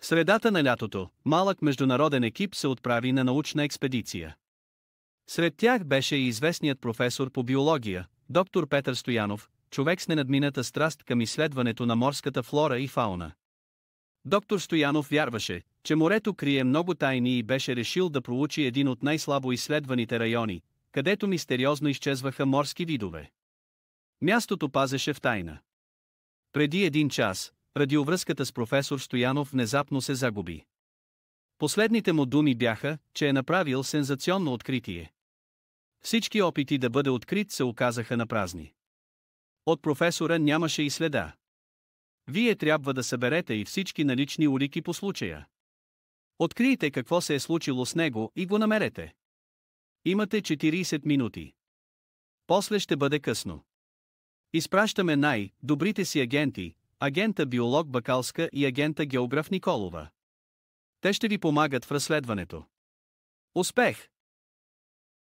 В средата на лятото, малък международен екип се отправи на научна експедиция. Сред тях беше и известният професор по биология, доктор Петър Стоянов, човек с ненадмината страст към изследването на морската флора и фауна. Доктор Стоянов вярваше, че морето крие много тайни и беше решил да проучи един от най-слабо изследваните райони, където мистериозно изчезваха морски видове. Мястото пазеше в тайна. Преди един час, радиовръзката с професор Стоянов внезапно се загуби. Последните му думи бяха, че е направил сензационно откритие. Всички опити да бъде открит се оказаха напразни. От професора нямаше и следа. Вие трябва да съберете и всички налични улики по случая. Открийте какво се е случило с него и го намерете. Имате 40 минути. После ще бъде късно. Изпращаме най-добрите си агенти, агента биолог Бакалска и агента географ Николова. Те ще ви помагат в разследването. Успех!